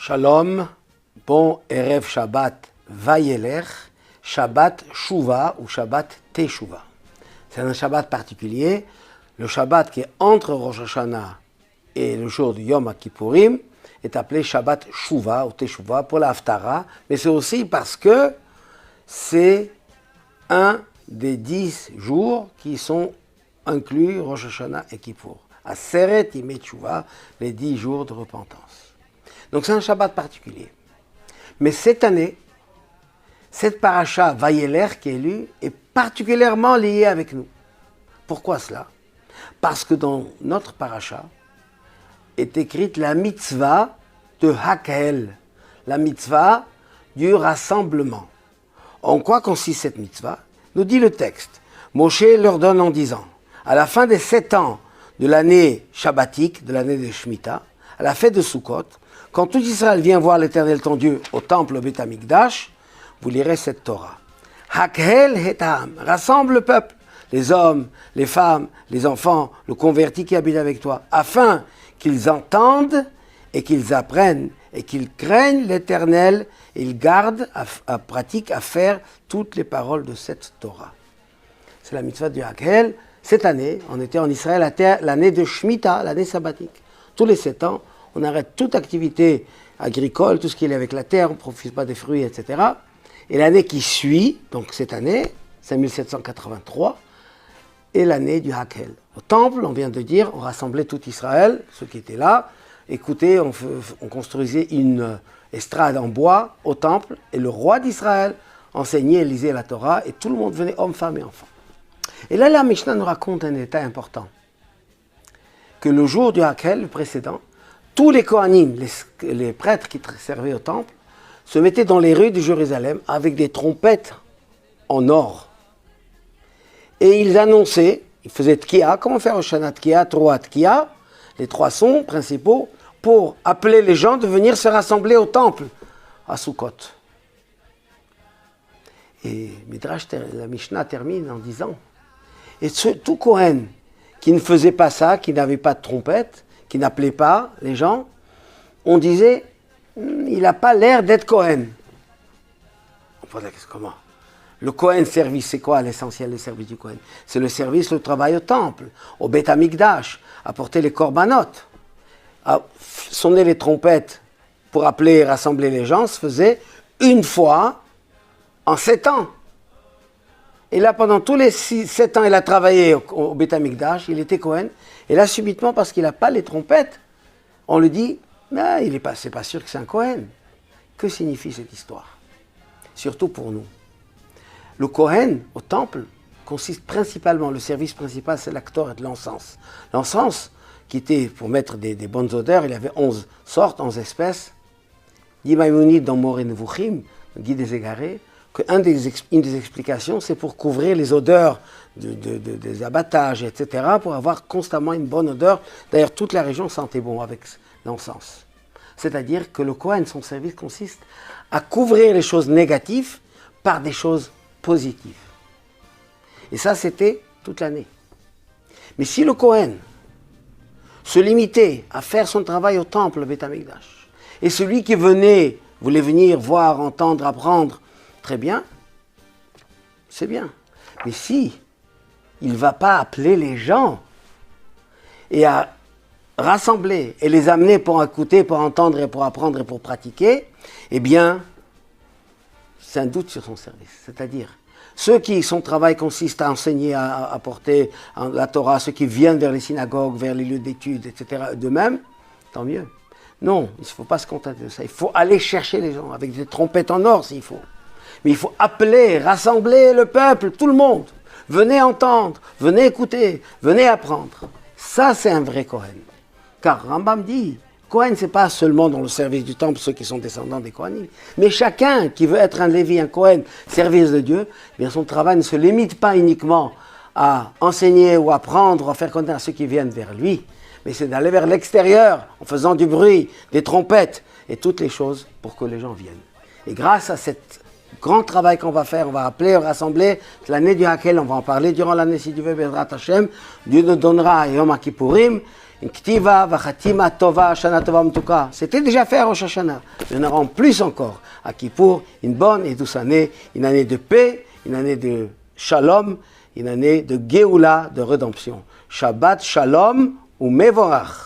Shalom, bon Erev Shabbat Vayeler, Shabbat Shuvah ou Shabbat Teshuva. C'est un Shabbat particulier, le Shabbat qui est entre Rosh Hashanah et le jour du Yom Kippourim est appelé Shabbat Shuvah ou Teshuva pour la Haftara, mais c'est aussi parce que c'est un des 10 jours qui sont inclus Rosh Hashanah et Kippour. Aseret Yimei Teshuva, les 10 jours de repentance. Donc c'est un Shabbat particulier. Mais cette année, cette paracha Vayeler qui est lue est particulièrement liée avec nous. Pourquoi cela? Parce que dans notre paracha est écrite la mitzvah de Hakhel, la mitzvah du rassemblement. En quoi consiste cette mitzvah? Nous dit le texte. Moshe leur donne en disant, à la fin des 7 ans de l'année shabbatique, de l'année de Shemitah, à la fête de Sukkot, quand tout Israël vient voir l'Éternel ton Dieu au temple au Beth Amikdash, vous lirez cette Torah. Hakhel hetam, rassemble le peuple, les hommes, les femmes, les enfants, le converti qui habite avec toi, afin qu'ils entendent et qu'ils apprennent et qu'ils craignent l'Éternel et ils gardent à pratique à faire toutes les paroles de cette Torah. C'est la mitzvah du Hakhel. Cette année, on était en Israël, l'année de Shemitah, l'année sabbatique. Tous les 7 ans, on arrête toute activité agricole, tout ce qui est avec la terre, on ne profite pas des fruits, etc. Et l'année qui suit, donc cette année, 5783, est l'année du Hakhel. Au temple, on vient de dire, on rassemblait tout Israël, ceux qui étaient là. Écoutez, on construisait une estrade en bois au temple, et le roi d'Israël enseignait et lisait la Torah, et tout le monde venait, hommes, femmes et enfants. Et là, la Mishnah nous raconte un détail important. Que le jour du Hakhel, le précédent, tous les Kohanim, les prêtres qui servaient au temple, se mettaient dans les rues de Jérusalem avec des trompettes en or. Et ils annonçaient, ils faisaient Tkiya, comment faire au Shana Tkiya, Troa Tkiya, les 3 sons principaux, pour appeler les gens de venir se rassembler au temple, à Sukkot. Et Midrash, la Mishnah termine en disant, et tout Kohen qui ne faisait pas ça, qui n'avait pas de trompette, qui n'appelait pas les gens, on disait, il n'a pas l'air d'être Kohen. On pose la question, comment? Le Kohen service, c'est quoi l'essentiel du service du Kohen? C'est le service, le travail au temple, au Beth Amikdash, apporter les korbanot, sonner les trompettes pour appeler et rassembler les gens, se faisait une fois en 7 ans. Et là, pendant tous les 7 ans, il a travaillé au Beth Amikdash, il était Kohen. Et là, subitement, parce qu'il n'a pas les trompettes, on lui dit, c'est pas sûr que c'est un Kohen. Que signifie cette histoire? Surtout pour nous. Le Kohen, au temple, consiste principalement, le service principal, c'est l'actor de l'encens. L'encens, qui était pour mettre des bonnes odeurs, il y avait 11 sortes, 11 espèces. Dit Maïmonide dans Moreh Nevuchim, le guide des égarés, qu'une des explications, c'est pour couvrir les odeurs des abattages, etc., pour avoir constamment une bonne odeur. D'ailleurs, toute la région sentait bon avec l'encens. C'est-à-dire que le Kohen, son service consiste à couvrir les choses négatives par des choses positives. Et ça, c'était toute l'année. Mais si le Kohen se limitait à faire son travail au temple, le Beth Amikdash, et celui qui voulait venir voir, entendre, apprendre, très bien, c'est bien. Mais si il ne va pas appeler les gens et à rassembler et les amener pour écouter, pour entendre et pour apprendre et pour pratiquer, eh bien, c'est un doute sur son service. C'est-à-dire, ceux qui, son travail consiste à enseigner, à apporter la Torah, ceux qui viennent vers les synagogues, vers les lieux d'études, etc., d'eux-mêmes, tant mieux. Non, il ne faut pas se contenter de ça. Il faut aller chercher les gens avec des trompettes en or s'il faut. Mais il faut appeler, rassembler le peuple, tout le monde. Venez entendre, venez écouter, venez apprendre. Ça, c'est un vrai Kohen. Car Rambam dit, Kohen, ce n'est pas seulement dans le service du temple ceux qui sont descendants des Kohanim, mais chacun qui veut être un Lévi, un Kohen, service de Dieu, eh bien son travail ne se limite pas uniquement à enseigner ou apprendre, à faire connaître à ceux qui viennent vers lui, mais c'est d'aller vers l'extérieur en faisant du bruit, des trompettes et toutes les choses pour que les gens viennent. Et grâce à cette grand travail qu'on va faire, on va appeler, rassembler, l'année du Hakhel, on va en parler durant l'année si Dieu veut, Bezrat Hashem, Dieu nous donnera Yom Kippourim, une ktiva, vachatima tova, shana tova mtuka. C'était déjà fait à Rosh Hashanah. Il y en aura en plus encore à Kippour, une bonne et douce année, une année de paix, une année de shalom, une année de geoula, de rédemption. Shabbat shalom ou mevorach.